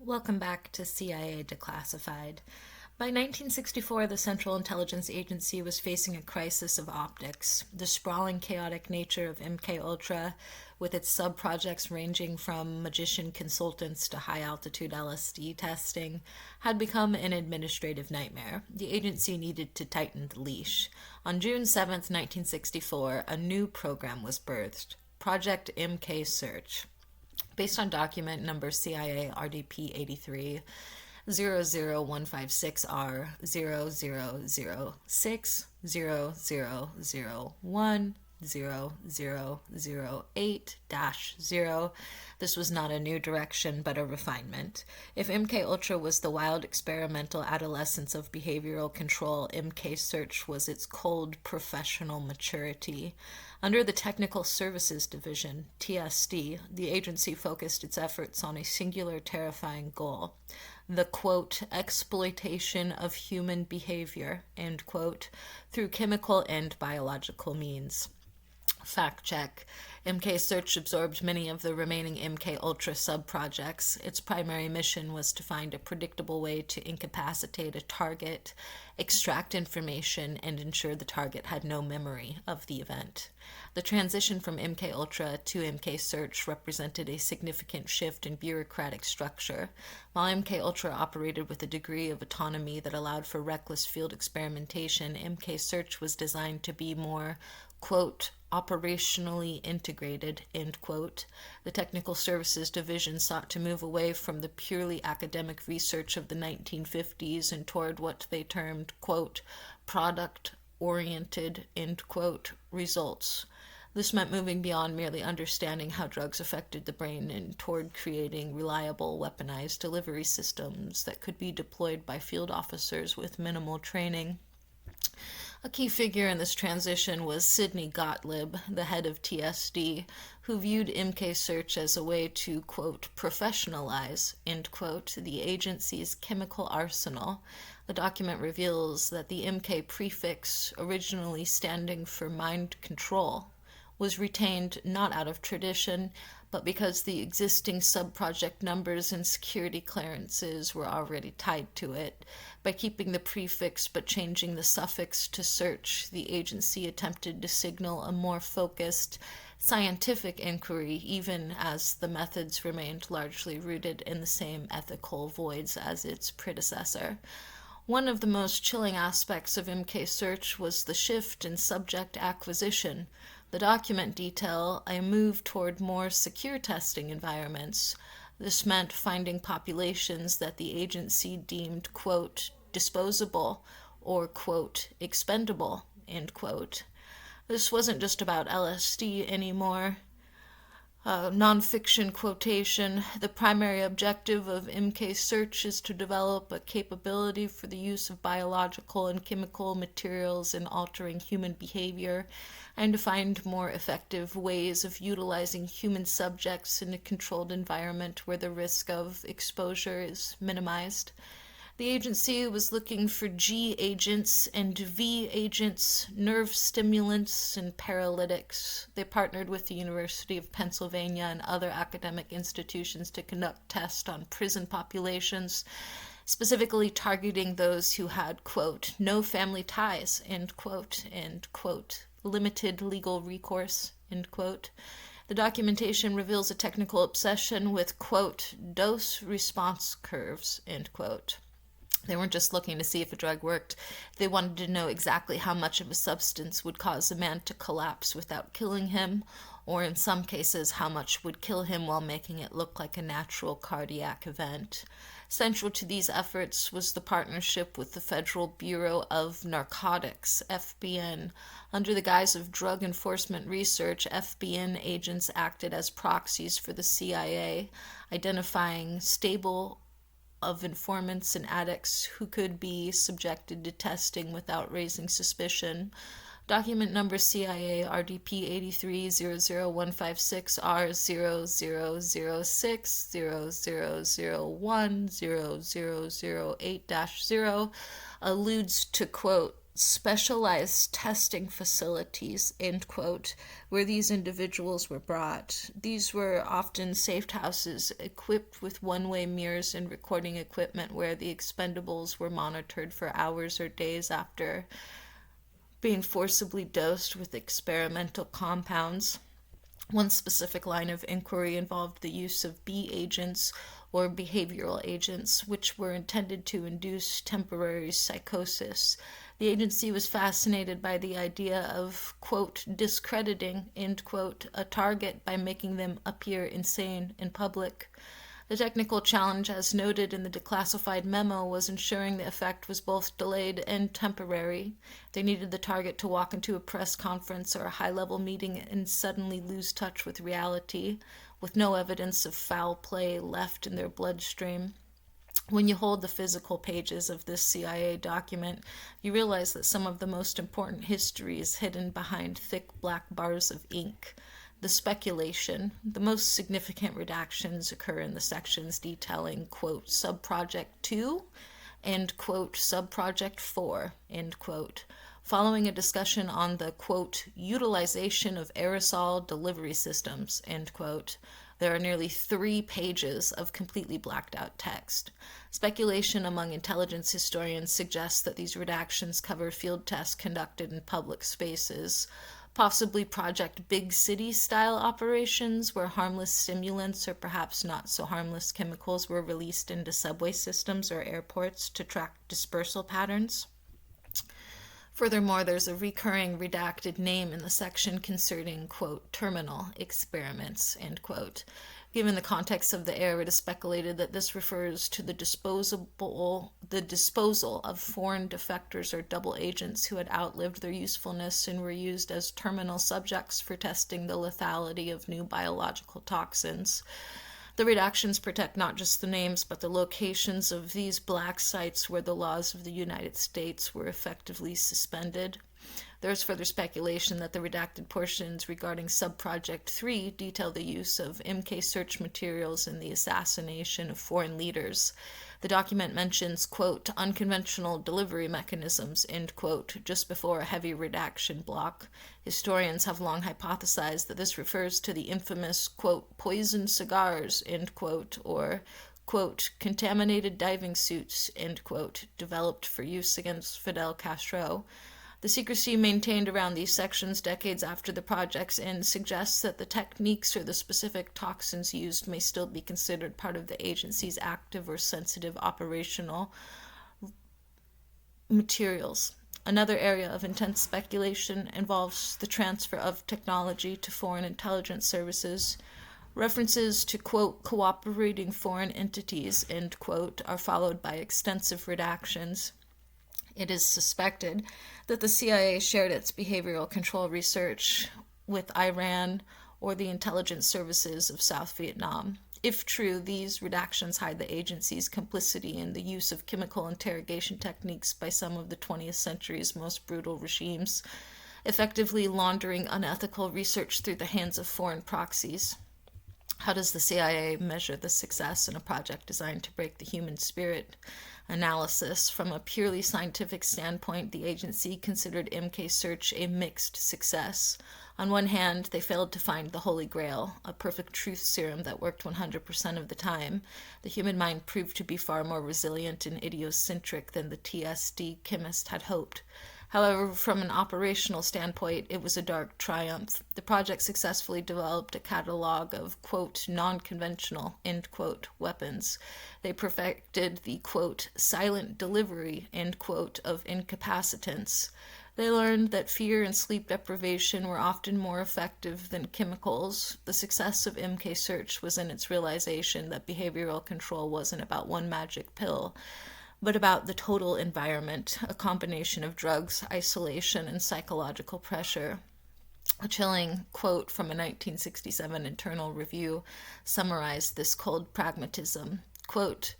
Welcome back to CIA Declassified. By 1964, the Central Intelligence Agency was facing a crisis of optics. The sprawling, chaotic nature of MKULTRA, with its sub-projects ranging from magician consultants to high-altitude LSD testing, had become an administrative nightmare. The agency needed to tighten the leash. On June 7, 1964, a new program was birthed, Project MK Search. Based on document number CIA RDP83-00156R000600010008-0. This was not a new direction, but a refinement. If MKUltra was the wild experimental adolescence of behavioral control, MK Search was its cold professional maturity. Under the Technical Services Division, TSD, the agency focused its efforts on a singular terrifying goal, the, quote, exploitation of human behavior, end quote, through chemical and biological means. Fact check. MK Search absorbed many of the remaining MKUltra sub-projects. Its primary mission was to find a predictable way to incapacitate a target, extract information, and ensure the target had no memory of the event. The transition from MKUltra to MK Search represented a significant shift in bureaucratic structure. While MKUltra operated with a degree of autonomy that allowed for reckless field experimentation, MK Search was designed to be more, quote, operationally integrated, end quote. The Technical Services Division sought to move away from the purely academic research of the 1950s and toward what they termed, quote, product-oriented, end quote, results. This meant moving beyond merely understanding how drugs affected the brain and toward creating reliable, weaponized delivery systems that could be deployed by field officers with minimal training. A key figure in this transition was Sidney Gottlieb, the head of TSD, who viewed MK Search as a way to, quote, professionalize, end quote, the agency's chemical arsenal. The document reveals that the MK prefix, originally standing for mind control, was retained not out of tradition, but because the existing sub-project numbers and security clearances were already tied to it. By keeping the prefix but changing the suffix to search, the agency attempted to signal a more focused, scientific inquiry, even as the methods remained largely rooted in the same ethical voids as its predecessor. One of the most chilling aspects of MK Search was the shift in subject acquisition. The document detail a move toward more secure testing environments. This meant finding populations that the agency deemed, quote, disposable or, quote, expendable, end quote. This wasn't just about LSD anymore. Nonfiction quotation, the primary objective of MK Search is to develop a capability for the use of biological and chemical materials in altering human behavior and to find more effective ways of utilizing human subjects in a controlled environment where the risk of exposure is minimized. The agency was looking for G agents and V agents, nerve stimulants, and paralytics. They partnered with the University of Pennsylvania and other academic institutions to conduct tests on prison populations, specifically targeting those who had, quote, no family ties, end quote, limited legal recourse, end quote. The documentation reveals a technical obsession with, quote, dose-response curves, end quote. They weren't just looking to see if a drug worked. They wanted to know exactly how much of a substance would cause a man to collapse without killing him, or in some cases, how much would kill him while making it look like a natural cardiac event. Central to these efforts was the partnership with the Federal Bureau of Narcotics, FBN. Under the guise of drug enforcement research, FBN agents acted as proxies for the CIA, identifying stable of informants and addicts who could be subjected to testing without raising suspicion. Document number CIA RDP83-00156R000600010008-0 alludes to, quote, specialized testing facilities, end quote, where these individuals were brought. These were often safe houses equipped with one-way mirrors and recording equipment where the expendables were monitored for hours or days after being forcibly dosed with experimental compounds. One specific line of inquiry involved the use of B agents or behavioral agents, which were intended to induce temporary psychosis. The agency was fascinated by the idea of, quote, discrediting, end quote, a target by making them appear insane in public. The technical challenge, as noted in the declassified memo, was ensuring the effect was both delayed and temporary. They needed the target to walk into a press conference or a high-level meeting and suddenly lose touch with reality, with no evidence of foul play left in their bloodstream. When you hold the physical pages of this CIA document, you realize that some of the most important history is hidden behind thick black bars of ink. The speculation, the most significant redactions occur in the sections detailing, quote, subproject 2 and, quote, subproject 4, end quote. Following a discussion on the, quote, utilization of aerosol delivery systems, end quote, there are nearly 3 pages of completely blacked out text. Speculation among intelligence historians suggests that these redactions cover field tests conducted in public spaces, possibly Project Big City style operations where harmless stimulants or perhaps not so harmless chemicals were released into subway systems or airports to track dispersal patterns. Furthermore, there's a recurring redacted name in the section concerning, quote, terminal experiments, end quote. Given the context of the error, it is speculated that this refers to the disposal of foreign defectors or double agents who had outlived their usefulness and were used as terminal subjects for testing the lethality of new biological toxins. The redactions protect not just the names, but the locations of these black sites where the laws of the United States were effectively suspended. There is further speculation that the redacted portions regarding Subproject 3 detail the use of MK search materials in the assassination of foreign leaders. The document mentions, quote, unconventional delivery mechanisms, end quote, just before a heavy redaction block. Historians have long hypothesized that this refers to the infamous, quote, poisoned cigars, end quote, or, quote, contaminated diving suits, end quote, developed for use against Fidel Castro. The secrecy maintained around these sections decades after the project's end suggests that the techniques or the specific toxins used may still be considered part of the agency's active or sensitive operational materials. Another area of intense speculation involves the transfer of technology to foreign intelligence services. References to, quote, cooperating foreign entities, end quote, are followed by extensive redactions. It is suspected that the CIA shared its behavioral control research with Iran or the intelligence services of South Vietnam. If true, these redactions hide the agency's complicity in the use of chemical interrogation techniques by some of the 20th century's most brutal regimes, effectively laundering unethical research through the hands of foreign proxies. How does the CIA measure the success in a project designed to break the human spirit? Analysis. From a purely scientific standpoint, the agency considered MK Search a mixed success. On one hand, they failed to find the Holy Grail, a perfect truth serum that worked 100% of the time. The human mind proved to be far more resilient and idiosyncratic than the TSD chemist had hoped. However, from an operational standpoint, it was a dark triumph. The project successfully developed a catalog of, quote, non-conventional, end quote, weapons. They perfected the, quote, silent delivery, end quote, of incapacitants. They learned that fear and sleep deprivation were often more effective than chemicals. The success of MK Search was in its realization that behavioral control wasn't about one magic pill, but about the total environment, a combination of drugs, isolation, and psychological pressure. A chilling quote from a 1967 internal review summarized this cold pragmatism. Quote,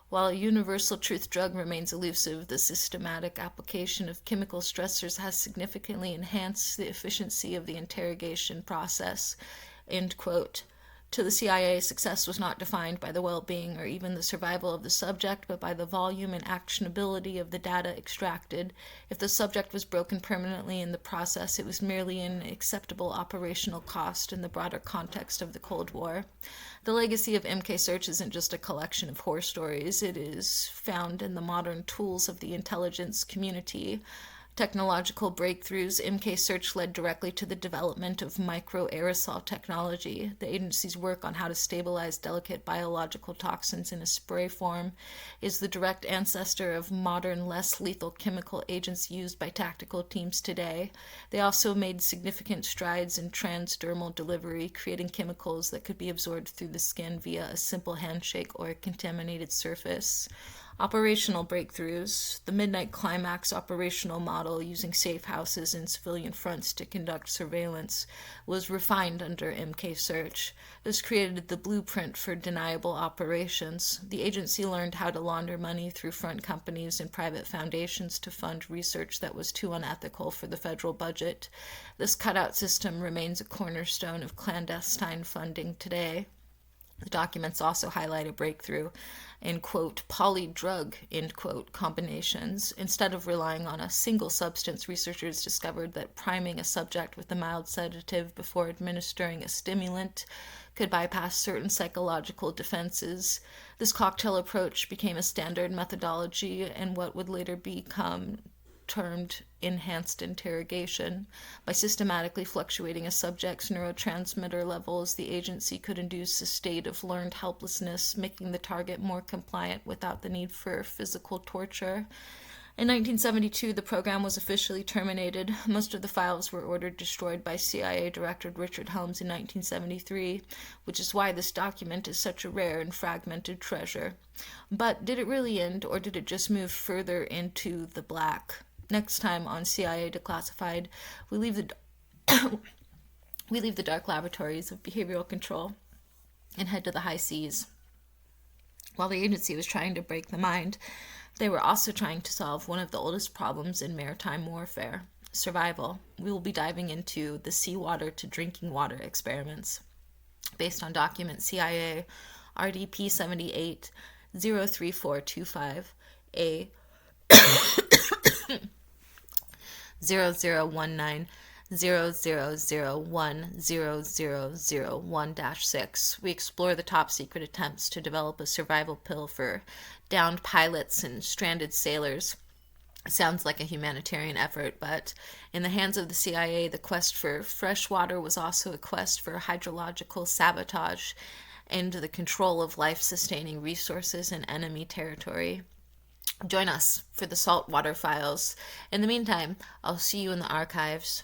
while a universal truth drug remains elusive, the systematic application of chemical stressors has significantly enhanced the efficiency of the interrogation process. End quote. To the CIA, success was not defined by the well-being or even the survival of the subject, but by the volume and actionability of the data extracted. If the subject was broken permanently in the process, it was merely an acceptable operational cost in the broader context of the Cold War. The legacy of MK Search isn't just a collection of horror stories. It is found in the modern tools of the intelligence community. Technological breakthroughs, MK Search led directly to the development of microaerosol technology. The agency's work on how to stabilize delicate biological toxins in a spray form is the direct ancestor of modern, less lethal chemical agents used by tactical teams today. They also made significant strides in transdermal delivery, creating chemicals that could be absorbed through the skin via a simple handshake or a contaminated surface. Operational breakthroughs. The Midnight Climax operational model using safe houses and civilian fronts to conduct surveillance was refined under MK Search. This created the blueprint for deniable operations. The agency learned how to launder money through front companies and private foundations to fund research that was too unethical for the federal budget. This cutout system remains a cornerstone of clandestine funding today. The documents also highlight a breakthrough in, quote, polydrug, end quote, combinations. Instead of relying on a single substance, researchers discovered that priming a subject with a mild sedative before administering a stimulant could bypass certain psychological defenses. This cocktail approach became a standard methodology and what would later become termed enhanced interrogation. By systematically fluctuating a subject's neurotransmitter levels, the agency could induce a state of learned helplessness, making the target more compliant without the need for physical torture. In 1972, the program was officially terminated. Most of the files were ordered destroyed by CIA Director Richard Helms in 1973, which is why this document is such a rare and fragmented treasure. But did it really end, or did it just move further into the black? Next time on CIA Declassified, we leave the dark laboratories of behavioral control and head to the high seas. While the agency was trying to break the mind, they were also trying to solve one of the oldest problems in maritime warfare: survival. We will be diving into the seawater to drinking water experiments based on document CIA RDP83-03425A 0019-00010001-6. We explore the top secret attempts to develop a survival pill for downed pilots and stranded sailors. It sounds like a humanitarian effort, but in the hands of the CIA, the quest for fresh water was also a quest for hydrological sabotage and the control of life-sustaining resources in enemy territory. Join us for the Saltwater Files. In the meantime, I'll see you in the archives.